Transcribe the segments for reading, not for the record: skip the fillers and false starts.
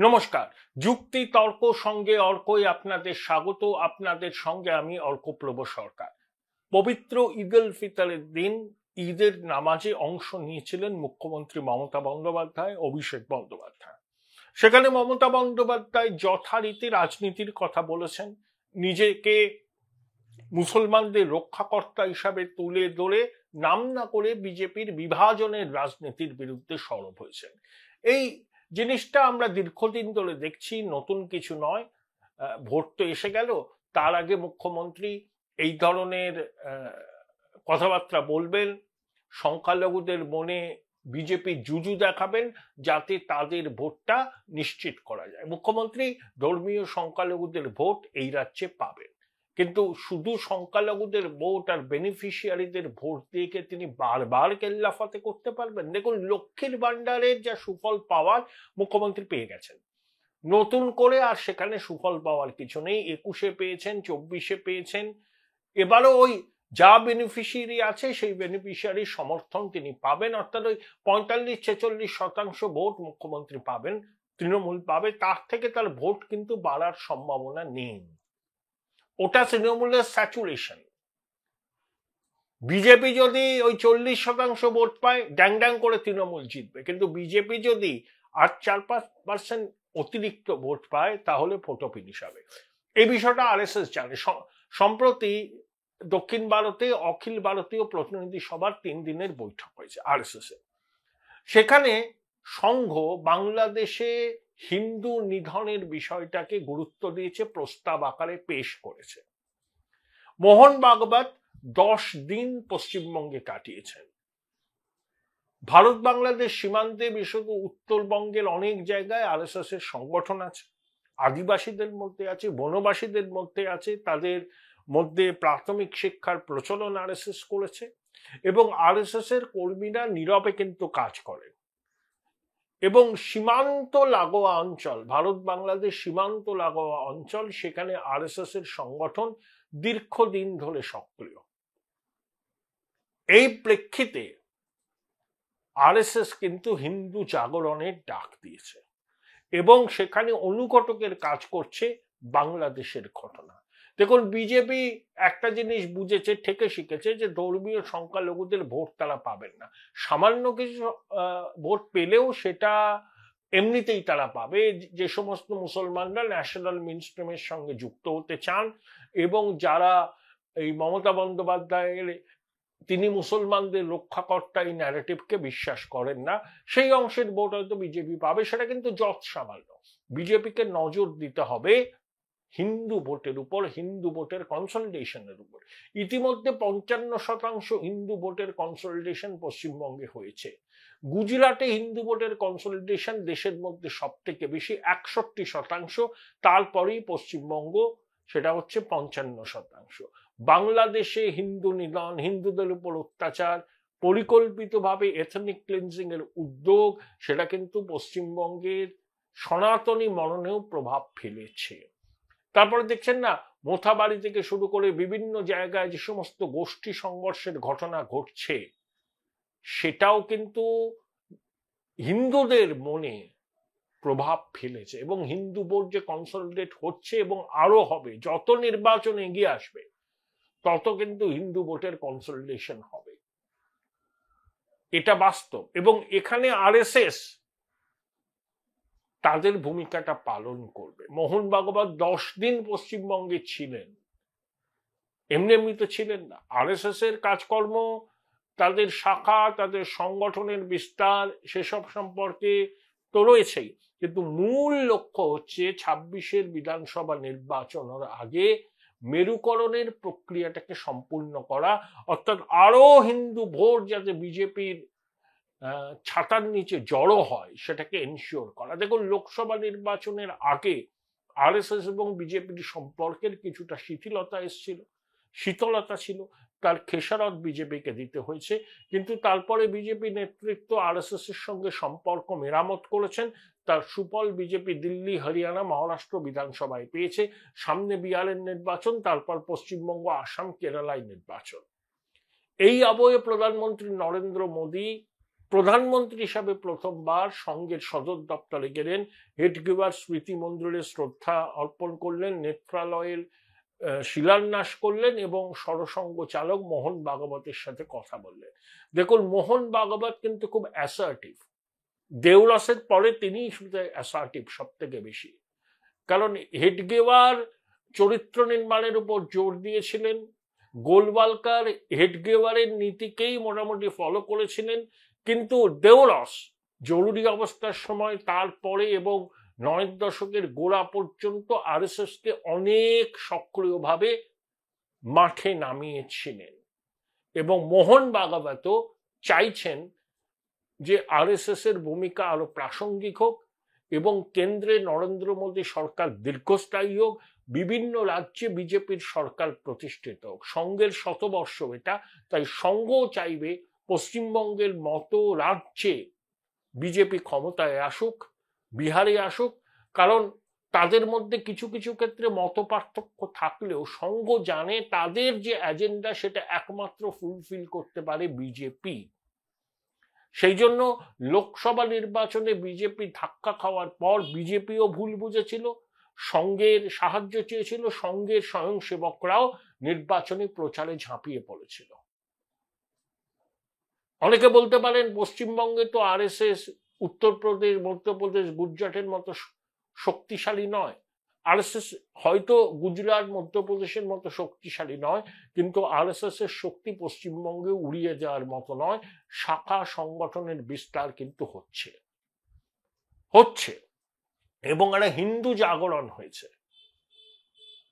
নমস্কার। যুক্তি তর্ক সঙ্গে অর্কই আপনাদের স্বাগত। আপনাদের সঙ্গে আমি অর্কপ্রভ সরকার। পবিত্র ঈদ উল ফিতরের দিন ঈদের নামাজে অংশ নিয়েছিলেন মুখ্যমন্ত্রী মমতা বন্দ্যোপাধ্যায়, অভিষেক বন্দ্যোপাধ্যায়। সেখানে মমতা বন্দ্যোপাধ্যায় যথারীতি রাজনীতির কথা বলেছেন, নিজেকে মুসলমানদের রক্ষাকর্তা হিসাবে তুলে ধরে নাম না করে বিজেপির বিভাজনের রাজনীতির বিরুদ্ধে সরব হয়েছেন। এই জিনিসটা আমরা দীর্ঘদিন ধরে দেখছি, নতুন কিছু নয়। ভোট তো এসে গেল, তার আগে মুখ্যমন্ত্রী এই ধরনের কথাবার্তা বলবেন, সংখ্যালঘুদের মনে বিজেপি জুজু দেখাবেন যাতে তাদের ভোটটা নিশ্চিত করা যায়। মুখ্যমন্ত্রী ধর্মীয় সংখ্যালঘুদের ভোট এই রাজ্যে পাবেন, কিন্তু শুধু সংখ্যালঘুদের ভোট আর বেনিফিশিয়ারিদের ভোট দিয়ে তিনি বারবার কেল্লাফাতে করতে পারবেন? দেখুন, লক্ষ্মীর ভান্ডারের যা সুফল পাওয়ার মুখ্যমন্ত্রী পেয়ে গেছেন, নতুন করে আর সেখানে সুফল পাওয়ার কিছু নেই। 21-এ পেয়েছেন, 24-এ পেয়েছেন, এবারও ওই যা বেনিফিশিয়ারি আছে সেই বেনিফিশিয়ারির সমর্থন তিনি পাবেন, অর্থাৎ ওই 45-46% ভোট মুখ্যমন্ত্রী পাবেন, তৃণমূল পাবে। তার থেকে তার ভোট কিন্তু বাড়ার সম্ভাবনা নেই। ওটা তৃণমূলের স্যাচুরেশন। বিজেপি যদি ওই 40% ভোট পায়, ড্যাং ড্যাং করে তৃণমূল জিতবে, কিন্তু বিজেপি যদি 8-4% অতিরিক্ত ভোট পায় তাহলে ফটো ফিনিশ হবে। এই বিষয়টা আরএসএস জানে। সম্প্রতি দক্ষিণ ভারতে অখিল ভারতীয় প্রতিনিধি সভার 3 দিনের বৈঠক হয়েছে আরএসএস এ। সেখানে সংঘ বাংলাদেশে হিন্দু নিধনের বিষয়টাকে গুরুত্ব দিয়েছে, প্রস্তাব আকারে পেশ করেছে। মোহন ভাগবত 10 দিন পশ্চিমবঙ্গে কাটিয়েছেন। ভারত বাংলাদেশ সীমান্তে, বিশেষত উত্তরবঙ্গের অনেক জায়গায় আরএসএস এর সংগঠন আছে, আদিবাসীদের মধ্যে আছে, বনবাসীদের মধ্যে আছে, তাদের মধ্যে প্রাথমিক শিক্ষার প্রচলন আরএসএস করেছে, এবং আরএসএস এর কর্মীরা নীরবে কিন্তু কাজ করে। এবং সীমান্ত লাগোয়া অঞ্চল, ভারত বাংলাদেশ সীমান্ত লাগোয়া অঞ্চল, সেখানে আরএসএস এর সংগঠন দীর্ঘদিন ধরে সক্রিয়। এই প্রেক্ষিতে আরএসএস কিন্তু হিন্দু জাগরণের ডাক দিয়েছে এবং সেখানে অনুঘটকের কাজ করছে বাংলাদেশের ঘটনা। দেখুন, বিজেপি একটা জিনিস বুঝেছে, ঠেকে শিখেছে, যে ধর্মীয় সংখ্যালঘুদের ভোট তারা পাবেন না। সামান্য কিছু ভোট পেলেও সেটা এমনিতেই তারা পাবে যে সমস্ত মুসলমানরা ন্যাশনাল মেইনস্ট্রিমের সঙ্গে যুক্ত হতে চান এবং যারা এই মমতা বন্দ্যোপাধ্যায়ের তিনি মুসলমানদের রক্ষাকর্তা এই ন্যারেটিভকে বিশ্বাস করেন না, সেই অংশের ভোট হয়তো বিজেপি পাবে। সেটা কিন্তু যৎ সামান্য। বিজেপিকে নজর দিতে হবে হিন্দু ভোটের উপর, হিন্দু ভোটের কনসলিডেশনের উপর। ইতিমধ্যে 55% হিন্দু ভোটের কনসলিডেশন পশ্চিমবঙ্গে হয়েছে। গুজরাটে হিন্দু ভোটের কনসলিডেশন দেশের মধ্যে সব থেকে বেশি, 61%। তারপরেই পশ্চিমবঙ্গ, সেটা হচ্ছে 55%। বাংলাদেশে হিন্দু নিধন, হিন্দুদের উপর অত্যাচার, পরিকল্পিতভাবে এথনিক ক্লিনজিং এর উদ্যোগ, সেটা কিন্তু পশ্চিমবঙ্গের সনাতনী মননেও প্রভাব ফেলেছে। তারপরে দেখছেন না, মোথাবাড়ি থেকে শুরু করে বিভিন্ন জায়গায় যে সমস্ত গোষ্ঠী সংঘর্ষের ঘটনা ঘটছে, সেটাও কিন্তু হিন্দুদের মনে প্রভাব ফেলেছে। এবং হিন্দু ভোট যে কনসলিডেট হচ্ছে এবং আরো হবে, যত নির্বাচন এগিয়ে আসবে তত কিন্তু হিন্দু ভোটের কনসলিডেশন হবে, এটা বাস্তব। এবং এখানে আরএসএস তাদের ভূমিকাটা পালন করবে। মোহন ভাগবত 10 দিন পশ্চিমবঙ্গে ছিলেন, এমনি এমনি তো ছিলেন না। আরএসএস এর কাজকর্ম, তাদের শাখা, তাদের সংগঠনের বিস্তার, সেসব সম্পর্কে তো রয়েছেই, কিন্তু মূল লক্ষ্য হচ্ছে 26-এর বিধানসভা নির্বাচনের আগে মেরুকরণের প্রক্রিয়াটাকে সম্পূর্ণ করা, অর্থাৎ আরো হিন্দু ভোট যাতে বিজেপির ছাতার নিচে জড়ো হয় সেটাকে এনশিওর করা। দেখুন, লোকসভা নির্বাচনের আগে আরএসএস এবং বিজেপির সম্পর্কের কিছুটা শীতলতা ছিল, তার খেসারত বিজেপিকে দিতে হয়েছে। কিন্তু তারপরে বিজেপি নেতৃত্ব আরএসএস এর সঙ্গে সম্পর্ক মেরামত করেছেন, তার সুফল বিজেপি দিল্লি, হরিয়ানা, মহারাষ্ট্র বিধানসভায় পেয়েছে। সামনে বিহারের নির্বাচন, তারপর পশ্চিমবঙ্গ, আসাম, কেরালায় নির্বাচন। এই আবহে প্রধানমন্ত্রী নরেন্দ্র মোদী প্রধানমন্ত্রী হিসাবে প্রথমবার সঙ্গের সদর দপ্তরে গেলেন, হেডগেওয়ার স্মৃতি মন্দিরে শ্রদ্ধা অর্পণ করলেন, নেত্রালয়ের শিলান্যাস করলেন এবং সরসঙ্গ চালক মোহন ভাগবতের সাথে কথা বললেন। দেখুন, মোহন ভাগবত কিন্তু খুব অ্যাসার্টিভ। দেউলসের পরে তিনি অ্যাসার্টিভ সব থেকে বেশি, কারণ হেডগেওয়ার চরিত্র নির্মাণের উপর জোর দিয়েছিলেন, গোলওয়ালকার হেডগেওয়ারের নীতিকেই মোটামুটি ফলো করেছিলেন, কিন্তু দেউলস জরুরি অবস্থার সময়, তারপরে এবং ৯ দশকের গোড়া পর্যন্ত আরএসএস কে অনেক সক্রিয়ভাবে মাঠে নামিয়েছিলেন এবং মোহন ভাগবত চাইছেন যে আরএসএস এর ভূমিকা আরো প্রাসঙ্গিক হোক এবং কেন্দ্রে নরেন্দ্র মোদী সরকার দীর্ঘস্থায়ী হোক, বিভিন্ন রাজ্যে বিজেপির সরকার প্রতিষ্ঠিত হোক। সঙ্গের শতবর্ষ এটা, তাই সঙ্গ চাইবে পশ্চিমবঙ্গের মতো রাজ্যে বিজেপি ক্ষমতায় আসুক, বিহারে আসুক, কারণ তাদের মধ্যে কিছু কিছু ক্ষেত্রে মত পার্থক্য থাকলেও সঙ্গ জানে তাদের যে এজেন্ডা সেটা একমাত্র ফুলফিল করতে পারে বিজেপি। সেই জন্য লোকসভা নির্বাচনে বিজেপি ধাক্কা খাওয়ার পর বিজেপিও ভুল বুঝেছিল, সঙ্গের সাহায্য চেয়েছিল, সঙ্গের স্বয়ংসেবকরাও নির্বাচনী প্রচারে ঝাঁপিয়ে পড়েছিল। অনেকে বলতে পারেন পশ্চিমবঙ্গে তো আরএসএস উত্তরপ্রদেশ, মধ্যপ্রদেশ, গুজরাটের মতো শক্তিশালী নয়। আরএসএস হয়তো গুজরাট, মধ্যপ্রদেশের মতো শক্তিশালী নয়, কিন্তু আরএসএস এর শক্তি পশ্চিমবঙ্গে উড়িয়ে যাওয়ার মতো নয়। শাখা সংগঠনের বিস্তার কিন্তু হচ্ছে এবং একটা হিন্দু জাগরণ হয়েছে,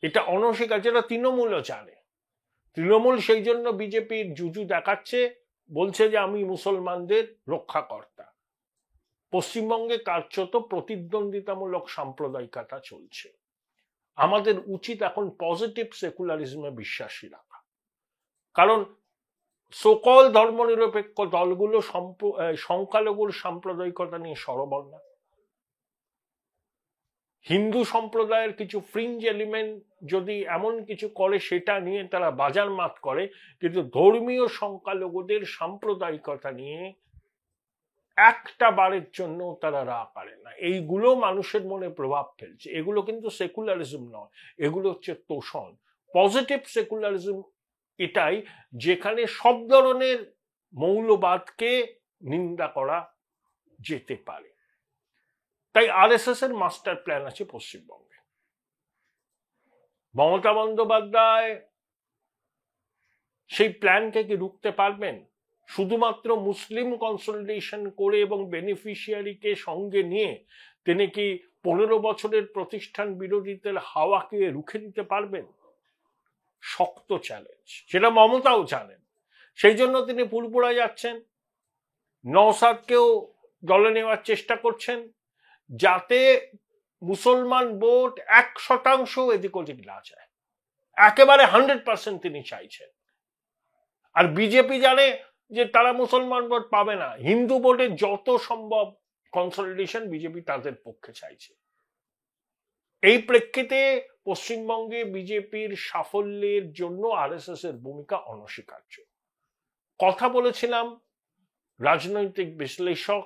এটা অনস্বীকার, যেটা তৃণমূলও জানে। তৃণমূল সেই জন্য বিজেপির জুজু দেখাচ্ছে, বলছে যে আমি মুসলমানদের রক্ষাকর্তা। পশ্চিমবঙ্গে কার্যত প্রতিদ্বন্দ্বিতামূলক সাম্প্রদায়িকতা চলছে। আমাদের উচিত এখন পজিটিভ সেকুলারিজমে বিশ্বাসী রাখা, কারণ সকল ধর্মনিরপেক্ষ দলগুলো সংখ্যালঘুর সাম্প্রদায়িকতা নিয়ে সরবর না। হিন্দু সম্প্রদায়ের কিছু ফ্রিঞ্জ এলিমেন্ট যদি এমন কিছু করে সেটা নিয়ে তারা বাজার মাত করে, কিন্তু ধর্মীয় সংখ্যালঘুদের সাম্প্রদায়িকতা নিয়ে একটা বারের জন্য তারা রাগ পারে না। এইগুলো মানুষের মনে প্রভাব ফেলছে। এগুলো কিন্তু সেকুলারিজম নয়, এগুলো হচ্ছে তোষণ। পজিটিভ সেকুলারিজম এটাই যেখানে সব ধরনের মৌলবাদকে নিন্দা করা যেতে পারে। তাই আরএসএস এর মাস্টার প্ল্যান আছে পশ্চিমবঙ্গে। মমতা বন্দ্যোপাধ্যায় সেই প্ল্যানকে কি রুখতে পারবেন? শুধুমাত্র মুসলিম কনসলিডেশন করে এবং বেনিফিশিয়ারিকে সঙ্গে নিয়ে তিনি কি 15 বছরের প্রতিষ্ঠান বিরোধীদের হাওয়াকে রুখে দিতে পারবেন? শক্ত চ্যালেঞ্জ, সেটা মমতাও জানেন। সেই জন্য তিনি পুরপুরা যাচ্ছেন, নওশাদকেও দলে নেওয়ার চেষ্টা করছেন, যাতে মুসলমান ভোট 1% এদিক ওদিক না যায়। একেবারে 100% তিনি চাইছেন। আর বিজেপি জানে যে তারা মুসলমান ভোট পাবে না, হিন্দু ভোটের যত সম্ভব কনসলিডেশন বিজেপি তাদের পক্ষে চাইছে। এই প্রেক্ষিতে পশ্চিমবঙ্গে বিজেপির সাফল্যের জন্য আরএসএস এর ভূমিকা অনস্বীকার্য। কথা বলেছিলাম রাজনৈতিক বিশ্লেষক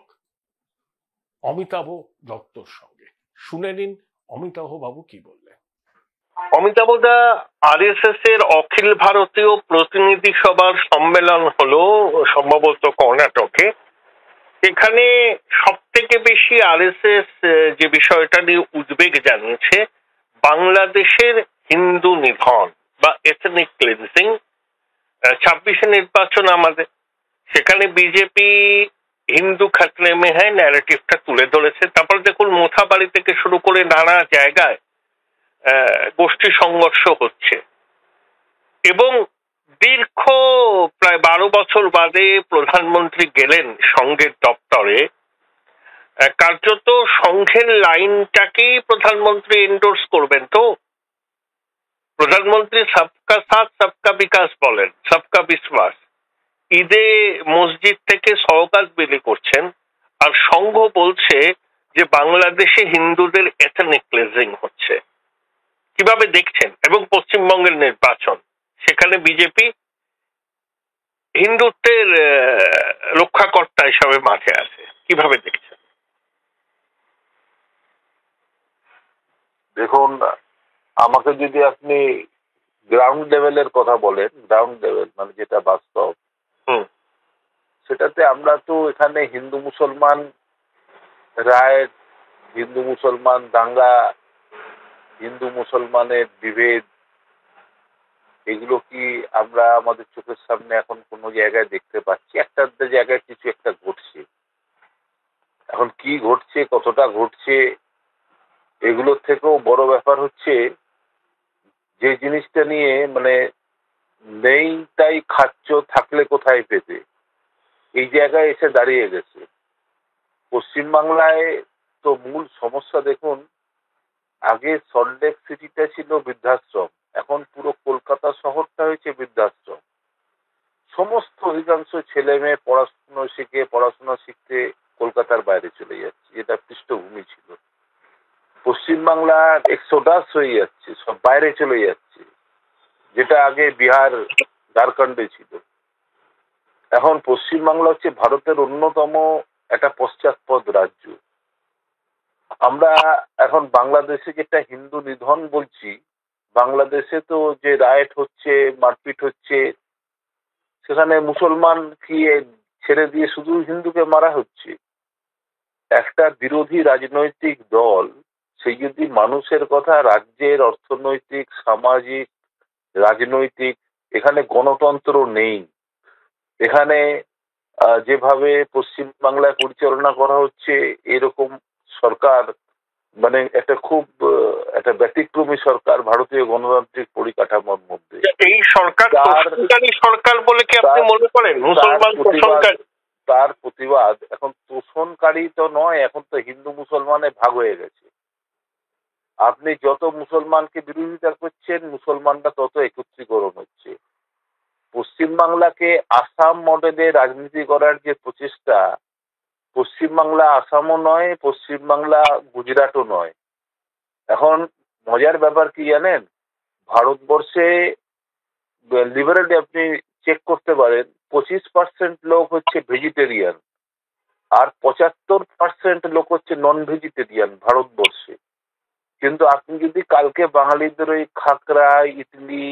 অমিতাভ দত্তর সঙ্গে, শুনে নিন অমিতাভ বাবু কি বললেন। অমিতাভ দা, আরএসএস এর অখিল ভারতীয় প্রতিনিধি সভার সম্মেলন হলো সম্ভবত কর্ণাটকে। এখানে সব থেকে বেশি আরএসএস যে বিষয়টা নিয়ে উদ্বেগ জানিয়েছে, বাংলাদেশের হিন্দু নিধন বা এথনিক ক্লিনজিং। 26-এ নির্বাচন আমাদের, সেখানে বিজেপি হিন্দু খাতরে মে হ্যায় ন্যারেটিভটা তুলে ধরেছে। তারপর দেখুন মোথাবাড়ি থেকে শুরু করে নানা জায়গায় গোষ্ঠী সংঘর্ষ হচ্ছে এবং দীর্ঘ প্রায় 12 বছর বাদে প্রধানমন্ত্রী গেলেন সংঘের দপ্তরে। কার্যত সংঘের লাইনটাকেই প্রধানমন্ত্রী এন্ডোর্স করবেন। তো প্রধানমন্ত্রী সবকা সাথ সবকা বিকাশ বলেন, সবকা বিশ্বাস। ঈদে মসজিদ থেকে সওগাত বিলি করছেন, আর সংঘ বলছে যে বাংলাদেশে হিন্দুদের এথনিক ক্লিনজিং হচ্ছে। কিভাবে দেখছেন? এবং পশ্চিমবঙ্গের নির্বাচন, সেখানে বিজেপি হিন্দুত্বের রক্ষাকর্তা হিসাবে মাঠে আছে, কিভাবে দেখছেন? দেখুন, আমাকে যদি আপনি গ্রাউন্ড লেভেলের কথা বলেন, গ্রাউন্ড লেভেল মানে যেটা বাস্তব, সেটাতে আমরা তো এখানে হিন্দু মুসলমান রায়, হিন্দু মুসলমান দাঙ্গা, হিন্দু মুসলমানের বিভেদ, এগুলো কি আমরা আমাদের চোখের সামনে এখন কোনো জায়গায় দেখতে পাচ্ছি? একটা জায়গায় কিছু একটা ঘটছে। এখন কি ঘটছে, কতটা ঘটছে, এগুলোর থেকেও বড় ব্যাপার হচ্ছে যে জিনিসটা নিয়ে মানে নেই তাই খাচ্ছ, থাকলে কোথায় পেতে, এই জায়গায় এসে দাঁড়িয়ে গেছে। পশ্চিমবাংলায় তো মূল সমস্যা দেখুন, আগে সল্টলেক সিটিটা ছিল বৃদ্ধাশ্রম, এখন পুরো কলকাতা শহরটা হয়েছে বৃদ্ধাশ্রম। সমস্ত অধিকাংশ ছেলে মেয়ে পড়াশোনা শিখতে কলকাতার বাইরে চলে যাচ্ছে, যেটা পৃষ্ঠভূমি ছিল। পশ্চিমবাংলার এক্সোডাস হয়ে যাচ্ছে, সব বাইরে চলে যাচ্ছে, যেটা আগে বিহার ঝাড়খণ্ডে ছিল। এখন পশ্চিমবাংলা হচ্ছে ভারতের অন্যতম একটা পশ্চাৎপদ রাজ্য। আমরা এখন বাংলাদেশে যেটা হিন্দু নিধন বলছি, বাংলাদেশে তো যে রায়েট হচ্ছে, মারপিট হচ্ছে, সেখানে মুসলমান কি ছেড়ে দিয়ে শুধু হিন্দুকে মারা হচ্ছে? একটা বিরোধী রাজনৈতিক দল সেই যদি মানুষের কথা, রাজ্যের অর্থনৈতিক, সামাজিক, রাজনৈতিক, এখানে গণতন্ত্র নেই। এখানে যেভাবে পশ্চিমবাংলায় পরিচালনা করা হচ্ছে, এরকম সরকার মানে একটা খুব একটা ব্যতিক্রমী সরকার ভারতীয় গণতান্ত্রিক পরিকাঠামোর মধ্যে। এই সরকার তোষণকারী সরকার বলে কি আপনি মনে করেন? মুসলমান তোষণকারী? তার প্রতিবাদ এখন তোষণকারী তো নয়, এখন তো হিন্দু মুসলমানে ভাগ হয়ে গেছে। আপনি যত মুসলমানকে বিরোধিতা করছেন, মুসলমানরা তত একত্রীকরণ হচ্ছে। পশ্চিমবাংলাকে আসাম মডেলে রাজনীতি করার যে প্রচেষ্টা, পশ্চিমবাংলা আসামও নয়, পশ্চিমবাংলা গুজরাটও নয়। এখন মজার ব্যাপার কি জানেন, ভারতবর্ষে লিবারেলি আপনি চেক করতে পারেন, 25% লোক হচ্ছে ভেজিটেরিয়ান আর 75% লোক হচ্ছে নন ভেজিটেরিয়ান ভারতবর্ষে। কিন্তু আপনি যদি কালকে বাঙালিদের ওই খাকরা, ইডলি,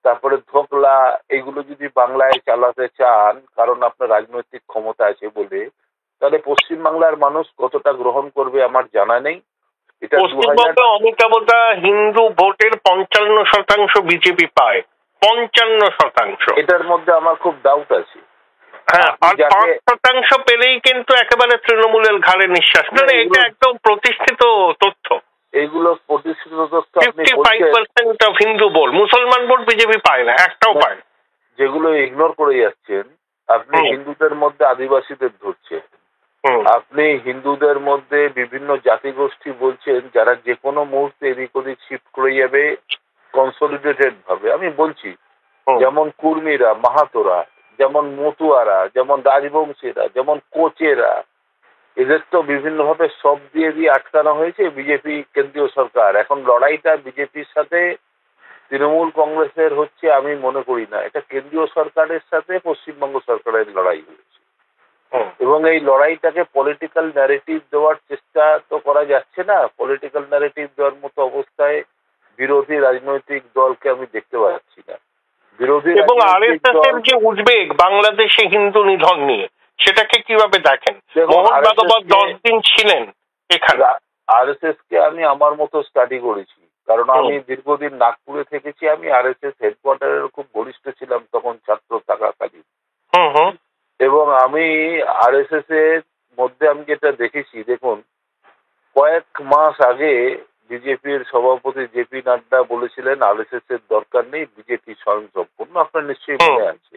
তারপরে ধোকলা, এগুলো যদি বাংলায় চালাতে চান, কারণ আপনার রাজনৈতিক ক্ষমতা আছে বলে, তাহলে পশ্চিমবাংলার মানুষ কতটা গ্রহণ করবে আমার জানা নেই। এটা পশ্চিমবঙ্গে অমিতাভদা হিন্দু ভোটের 55% বিজেপি পায়, 55%। এটার মধ্যে আমার খুব ডাউট আছে। হ্যাঁ, আর 5% পেলেই কিন্তু একেবারে তৃণমূলের ঘাড়ে নিঃশ্বাস। না, এটা একদম প্রতিষ্ঠিত তথ্য। এইগুলো প্রতিষ্ঠিত তথ্য। 55% অফ হিন্দু ভোট, মুসলমান ভোট বিজেপি পায় না, একটাও পায় না। যেগুলো ইগনোর করে যাচ্ছেন আপনি, হিন্দুদের মধ্যে আদিবাসীদের ধরছেন, আপনি হিন্দুদের মধ্যে বিভিন্ন জাতিগোষ্ঠী বলছেন, যারা যে কোনো মুহূর্তে এদিক ওদিক শিফট করে যাবে কনসলিডেটেড ভাবে। আমি বলছি যেমন কুর্মীরা, মাহাতোরা, যেমন মতুয়ারা, যেমন রাজবংশীরা, যেমন কোচেরা, এদের তো বিভিন্নভাবে সব দিয়ে আটকানো হয়েছে বিজেপি কেন্দ্রীয় সরকার। এখন লড়াইটা বিজেপির সাথে তৃণমূল কংগ্রেসের হচ্ছে আমি মনে করি না, এটা কেন্দ্রীয় সরকারের সাথে পশ্চিমবঙ্গ সরকারের লড়াই হয়েছে। এবং এই লড়াইটাকে পলিটিক্যাল ন্যারেটিভ দেওয়ার চেষ্টা তো করা যাচ্ছে না। পলিটিক্যাল ন্যারেটিভ দেওয়ার মতো অবস্থায় বিরোধী রাজনৈতিক দলকে আমি দেখতে পাচ্ছি না। বিরোধী এবং আরএসএস-এর যে উদ্বেগ বাংলাদেশে হিন্দু নিধন নিয়ে, সেটাকে কিভাবে দেখেন? মোহন ভাগবত 10 দিন ছিলেন এখানে। আরএসএস কে আমি আমার মতো স্টাডি করেছি, কারণ আমি দীর্ঘদিন নাগপুরে থেকেছি। আমি আরএসএস হেডকোয়ার্টারের খুব ঘনিষ্ঠ ছিলাম তখন ছাত্র থাকাকালীন। এবং আমি আরএসএস এর মধ্যে আমি যেটা দেখেছি, দেখুন কয়েক মাস আগে বিজেপির সভাপতি জেপি নাড্ডা বলেছিলেন আরএসএস এর দরকার নেই, বিজেপি স্বয়ংসম্পূর্ণ। আপনার নিশ্চয়ই মনে আছে?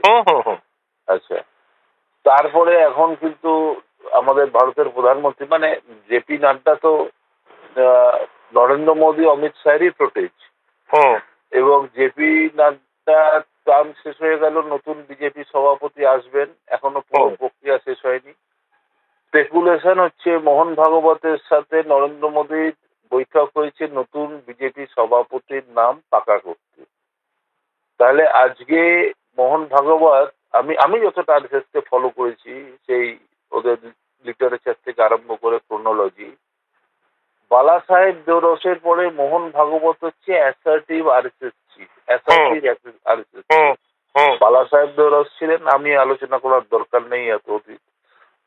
আচ্ছা, তারপরে এখন কিন্তু আমাদের ভারতের প্রধানমন্ত্রী মানে জেপি নাড্ডা তো নরেন্দ্র মোদী, অমিত শাহেরই প্রোটেজ। এবং জেপি নাড্ডা টার্ম শেষ হয়ে গেল, নতুন বিজেপি সভাপতি আসবেন, এখনো পুরো প্রক্রিয়া শেষ হয়নি। স্পেকুলেশন হচ্ছে মোহন ভাগবতের সাথে নরেন্দ্র মোদীর বৈঠক হয়েছে নতুন বিজেপি সভাপতির নাম পাকা করতে। তাহলে আজকে মোহন ভাগবত আমি যতটা আরএসএস কে ফলো করেছি, সেই ওদের লিটারেচার থেকে আরম্ভ করে ক্রোনোলজি, বালা সাহেব দেওরসের পরে মোহন ভাগবত হচ্ছে assertive RSS chief, assertive RSS hmm hmm Bala Saheb দেওরস ছিলেন, আমি আলোচনা করার দরকার নেই এত অতীত।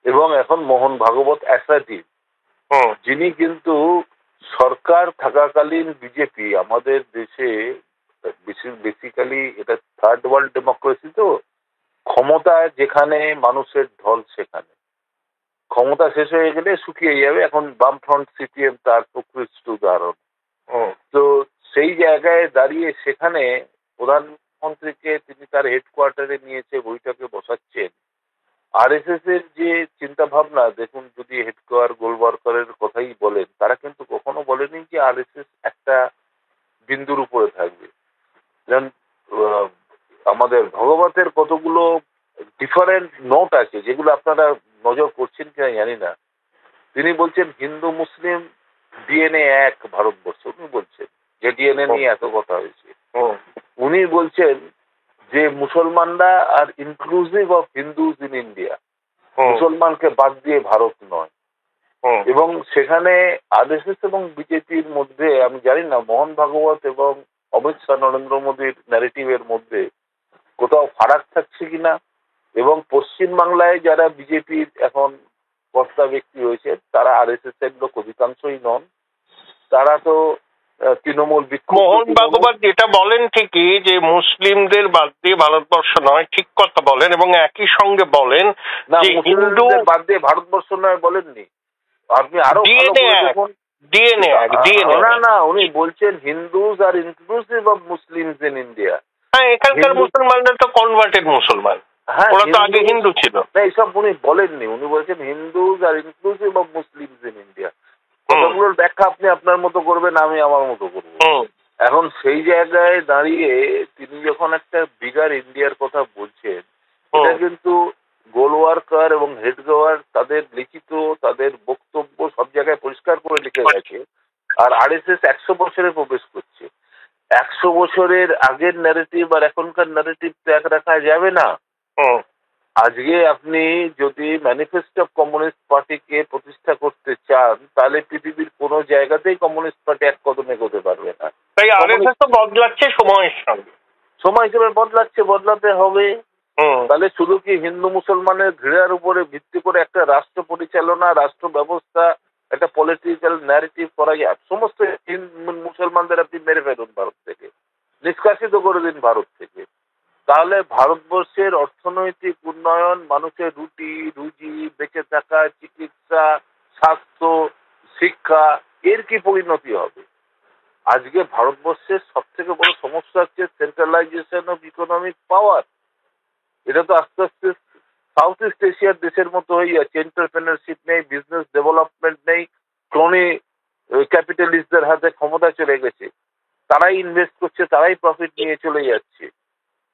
এবং এখন মোহন ভাগবত অ্যাসার্টিভ, হুম যিনি কিন্তু সরকার থাকাকালীন বিজেপি আমাদের দেশে, বেসিক্যালি এটা থার্ড ওয়ার্ল্ড ডেমোক্রেসি, তো ক্ষমতায় যেখানে মানুষের ঢল সেখানে, ক্ষমতা শেষ হয়ে গেলে শুকিয়ে যাবে। এখন বামফ্রন্ট সিপিএম তার প্রকৃষ্ট উদাহরণ। হুম তো সেই জায়গায় দাঁড়িয়ে সেখানে প্রধানমন্ত্রীকে তিনি তার হেডকোয়ার্টারে নিয়েছে, বৈঠকে বসাচ্ছেন। আরএসএস এর যে চিন্তা ভাবনা দেখুন, যদি হেডকোয়ার গোলওয়ার্কারের কথাই বলেন, তারা কিন্তু কখনো বলেনি যে আরএসএস একটা বিন্দুর উপরে থাকবে। যেমন আমাদের ভগবতের কতগুলো ডিফারেন্ট নোট আছে, যেগুলো আপনারা নজর করছেন কিনা জানি না। তিনি বলছেন হিন্দু মুসলিম ডিএনএ এক ভারতবর্ষ, উনি বলছেন যে ডিএনএ নিয়ে এত কথা হয়েছে। হুম উনি বলছেন যে মুসলমানরা আর inclusive of Hindus in India, মুসলমানকে বাদ দিয়ে ভারত নয়। হুম এবং সেখানে আরএসএস এবং বিজেপির মধ্যে আমি জানি না মোহন ভাগবত এবং অমিত শাহ নরেন্দ্র মোদীর ন্যারেটিভের মধ্যে কোথাও ফারাক থাকছে কিনা। এবং পশ্চিমবাংলায় যারা বিজেপির এখন কর্তা ব্যক্তি রয়েছে, তারা আরএসএস এর লোক অধিকাংশই নন, তারা তো তৃণমূল মোহন ভাগবত যেটা বলেন ঠিকই, যে মুসলিমদের বাদ দিয়ে ভারতবর্ষ নয়, ঠিক কথা বলেন, এবং একই সঙ্গে বলেন না, যে হিন্দু মুসলিমদের বাদ দিয়ে ভারতবর্ষ নয় বলেননি। আপনি আরো ভালো করে দেখুন, না উনি বলছেন Hindus are inclusive of Muslims in India. হ্যাঁ, এখানকার মুসলমানরা তো কনভার্টেড মুসলমান, হ্যাঁ, ওরা তো আগে হিন্দু ছিল না, এইসব উনি বলেননি। উনি বলছেন Hindus are inclusive of Muslims in India. কথাগুলোর ব্যাখ্যা আপনি আপনার মতো করবেন, আমি আমার মতো করবো। এখন সেই জায়গায় দাঁড়িয়ে তিনি যখন একটা বিগার ইন্ডিয়ার কথা বলছেন, এটা কিন্তু গোলওয়ার্কার এবং হেডগোয়ার তাদের লিখিত, তাদের বক্তব্য সব জায়গায় পরিষ্কার করে লিখে গেছে। আর আরএসএস 100 বছরে প্রবেশ করছে। 100 বছরের আগের ন্যারেটিভ আর এখনকার ন্যারেটিভ তো এক রাখা যাবে না। আজকে আপনি যদি ম্যানিফেস্টো অফ কমিউনিস্ট পার্টিকে প্রতিষ্ঠা করতে চান, তাহলে পৃথিবীর কোনো জায়গাতেই কমিউনিস্ট পার্টি এক কদমে এগোতে পারবে না। তাই আরএসএস তো বদলাচ্ছে সময়ের সঙ্গে, সময় হিসেবে বদলাচ্ছে, বদলাতে হবে। তাহলে শুধু কি হিন্দু মুসলমানের ঘৃণার উপরে ভিত্তি করে একটা রাষ্ট্র পরিচালনা, রাষ্ট্র ব্যবস্থা, একটা পলিটিক্যাল ন্যারেটিভ করা যায়? সমস্ত মুসলমানদের আপনি মেরে ফেলুন ভারত থেকে, নিষ্কাশিত করে দিন ভারত থেকে, তাহলে ভারতবর্ষের অর্থনৈতিক উন্নয়ন, মানুষের রুটি রুজি, বেঁচে থাকা, চিকিৎসা, স্বাস্থ্য, শিক্ষা, এর কি পরিণতি হবে? আজকে ভারতবর্ষের সব থেকে বড় সমস্যা হচ্ছে সেন্ট্রালাইজেশন অফ ইকোনমিক পাওয়ার। এটা তো আস্তে আস্তে সাউথ ইস্ট এশিয়ার দেশের মতো হয়ে যাচ্ছে। এন্টারপ্রেনারশিপ নেই, বিজনেস ডেভেলপমেন্ট নেই, ক্রনি ক্যাপিটালিস্টদের হাতে ক্ষমতা চলে গেছে, তারাই ইনভেস্ট করছে, তারাই প্রফিট নিয়ে চলে যাচ্ছে।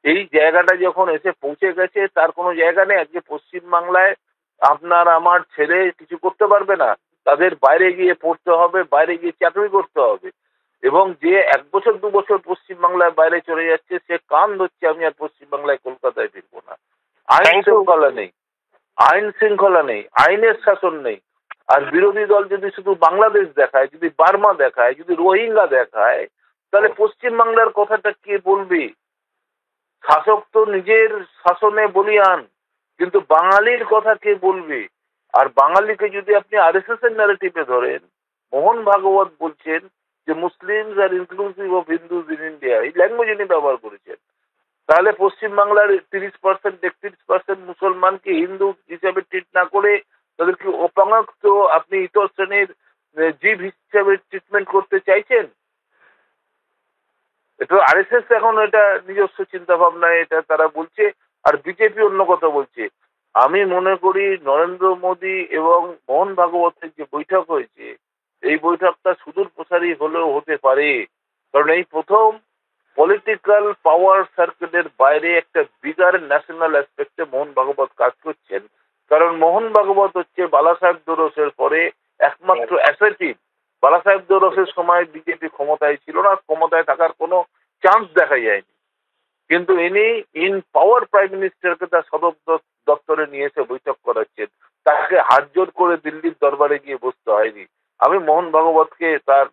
এই জায়গাটা যখন এসে পৌঁছে গেছে, তার কোনো জায়গা নেই। আজকে পশ্চিমবাংলায় আপনার আমার ছেলে কিছু করতে পারবে না, তাদের বাইরে গিয়ে পড়তে হবে, বাইরে গিয়ে চাকরি করতে হবে। এবং যে 1 বছর 2 বছর পশ্চিমবাংলায় বাইরে চলে যাচ্ছে, সে কান ধরছে আমি আর পশ্চিমবাংলায় কলকাতায় ফিরবো না। আইন শৃঙ্খলা নেই, আইনের শাসন নেই। আর বিরোধী দল যদি শুধু বাংলাদেশ দেখায়, যদি বার্মা দেখায়, যদি রোহিঙ্গা দেখায়, তাহলে পশ্চিমবাংলার কথাটা কে বলবে? শাসক তো নিজের শাসনে বলিয়ান, কিন্তু বাঙালির কথা কে বলবে? আর বাঙালিকে যদি আপনি আরএসএস এর ন্যারেটিভে ধরেন, মোহন ভাগবত বলছেন যে Muslims R inclusive of Hindus in India, এই ল্যাঙ্গুয়েজ উনি ব্যবহার করেছেন। তাহলে পশ্চিমবাংলার 30% 31% মুসলমানকে হিন্দু হিসাবে ট্রিট না করে তাদেরকে অপাঙ্গত্ব আপনি ইতর শ্রেণীর জীব হিসাবে ট্রিটমেন্ট করতে চাইছেন? এটা আরএসএস এখন এটা নিজস্ব চিন্তা ভাবনায় এটা তারা বলছে, আর বিজেপি অন্য কথা বলছে। আমি মনে করি নরেন্দ্র মোদী এবং মোহন ভাগবতের যে বৈঠক হয়েছে, এই বৈঠকটা সুদূর প্রসারী হলেও হতে পারে। কারণ এই প্রথম পলিটিক্যাল পাওয়ার সার্কেলের বাইরে একটা বিগার ন্যাশনাল অ্যাসপেক্টে মোহন ভাগবত কাজ করছেন। কারণ মোহন ভাগবত হচ্ছে বালা সাহেব দেওরসের পরে একমাত্র অ্যাসেটিভ। বালা সাহেব দেওরসের সময় বিজেপি ক্ষমতায় ছিল না, ক্ষমতায় থাকার কোনো চান্স দেখা যায়নি। কিন্তু ইনি ইন পাওয়ার প্রাইম মিনিস্টারকে তার সদর দপ্তরে নিয়ে এসে বৈঠক করাচ্ছেন, তাকে হাত জোর করে দিল্লির দরবারে গিয়ে বসতে হয়নি। আমি মোহন ভাগবতকে তার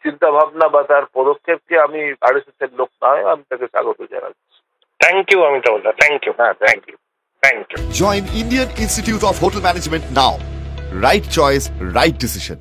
চিন্তা ভাবনা বা তার পদক্ষেপকে আমি আরএসএস এর লোক নয়, আমি তাকে স্বাগত জানাচ্ছি। Thank you Amitabh da, thank you, হ্যাঁ, thank you. Thank you. Join Indian Institute of Hotel Management now. Right choice, right decision.